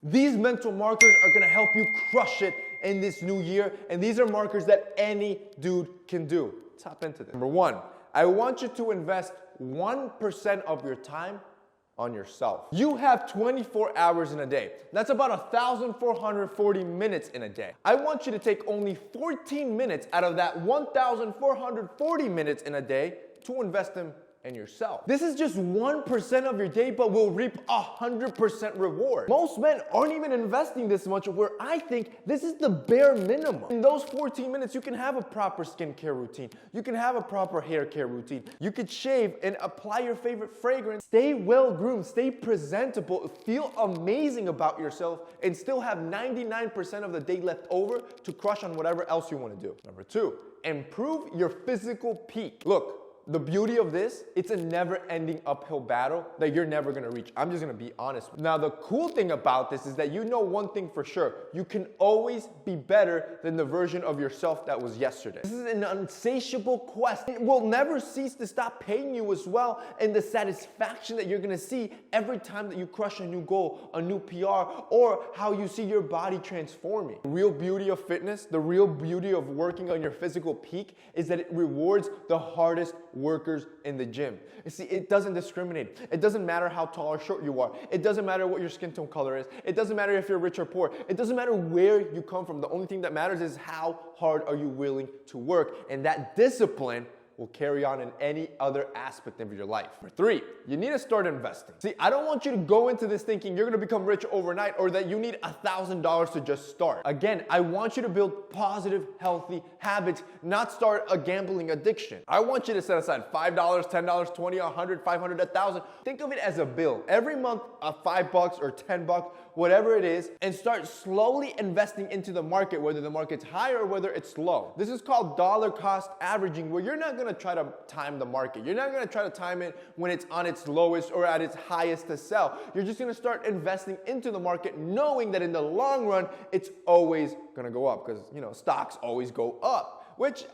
These mental markers are gonna help you crush it in this new year, and these are markers that any dude can do. Let's hop into this. Number one, I want you to invest 1% of your time on yourself. You have 24 hours in a day. That's about 1,440 minutes in a day. I want you to take only 14 minutes out of that 1,440 minutes in a day to invest them in yourself. This is just 1% of your day, but will reap 100% reward. Most men aren't even investing this much, where I think this is the bare minimum. In those 14 minutes, you can have a proper skincare routine. You can have a proper hair care routine. You could shave and apply your favorite fragrance. Stay well groomed, stay presentable, feel amazing about yourself, and still have 99% of the day left over to crush on whatever else you want to do. Number two, improve your physical peak. Look, the beauty of this, it's a never-ending uphill battle that you're never gonna reach. I'm just gonna be honest. Now, the cool thing about this is that you know one thing for sure. You can always be better than the version of yourself that was yesterday. This is an insatiable quest. It will never cease to stop paying you as well, and the satisfaction that you're gonna see every time that you crush a new goal, a new PR, or how you see your body transforming. The real beauty of fitness, the real beauty of working on your physical peak is that it rewards the hardest workers in the gym. You see, it doesn't discriminate. It doesn't matter how tall or short you are. It doesn't matter what your skin tone color is. It doesn't matter if you're rich or poor. It doesn't matter where you come from. The only thing that matters is how hard are you willing to work. And that discipline will carry on in any other aspect of your life. Number three, you need to start investing. See, I don't want you to go into this thinking you're gonna become rich overnight or that you need $1,000 to just start. Again, I want you to build positive, healthy habits, not start a gambling addiction. I want you to set aside $5, $10, $20, $100, $500, $1,000. Think of it as a bill. Every month, $5 or $10, whatever it is, and start slowly investing into the market, whether the market's high or whether it's low. This is called dollar cost averaging, where you're not gonna try to time the market. You're not gonna try to time it when it's on its lowest or at its highest to sell. You're just gonna start investing into the market, knowing that in the long run, it's always gonna go up, because stocks always go up, which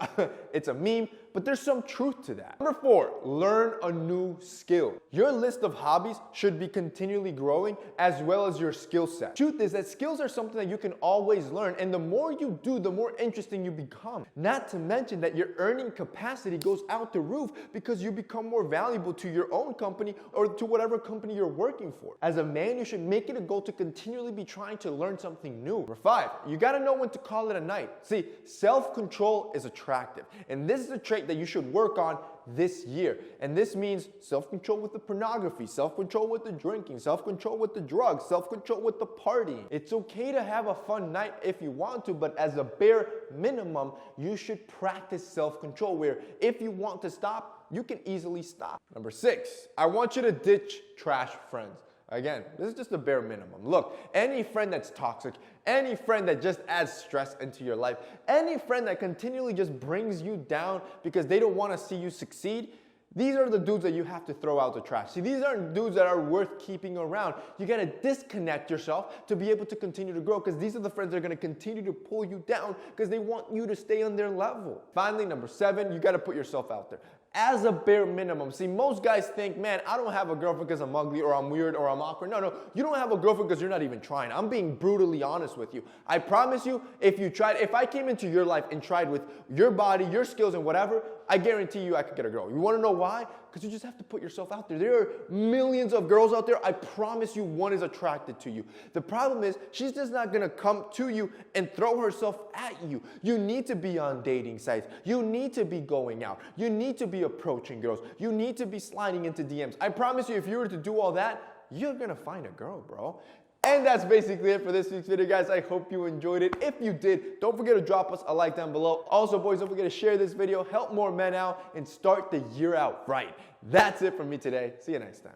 it's a meme, but there's some truth to that. Number four, learn a new skill. Your list of hobbies should be continually growing, as well as your skill set. Truth is that skills are something that you can always learn, and the more you do, the more interesting you become. Not to mention that your earning capacity goes out the roof because you become more valuable to your own company or to whatever company you're working for. As a man, you should make it a goal to continually be trying to learn something new. Number five, you gotta know when to call it a night. See, self-control is attractive, and this is a trait that you should work on this year. And this means self-control with the pornography, self-control with the drinking, self-control with the drugs, self-control with the partying. It's okay to have a fun night if you want to, but as a bare minimum, you should practice self-control, where if you want to stop, you can easily stop. Number six, I want you to ditch trash friends. Again, this is just a bare minimum. Look, any friend that's toxic, any friend that just adds stress into your life, any friend that continually just brings you down because they don't want to see you succeed, these are the dudes that you have to throw out the trash. See, these aren't dudes that are worth keeping around. You got to disconnect yourself to be able to continue to grow, because these are the friends that are going to continue to pull you down because they want you to stay on their level. Finally, number seven, you got to put yourself out there. As a bare minimum. See, most guys think, man, I don't have a girlfriend because I'm ugly or I'm weird or I'm awkward. No, you don't have a girlfriend because you're not even trying. I'm being brutally honest with you. I promise you, if I came into your life and tried with your body, your skills and whatever, I guarantee you I could get a girl. You want to know why? Because you just have to put yourself out there. There are millions of girls out there. I promise you one is attracted to you. The problem is she's just not going to come to you and throw herself at you. You need to be on dating sites. You need to be going out. You need to be approaching girls. You need to be sliding into DMs. I promise you, if you were to do all that, you're going to find a girl, bro. And that's basically it for this week's video, guys. I hope you enjoyed it. If you did, don't forget to drop us a like down below. Also, boys, don't forget to share this video, help more men out, and start the year out right. That's it from me today. See you next time.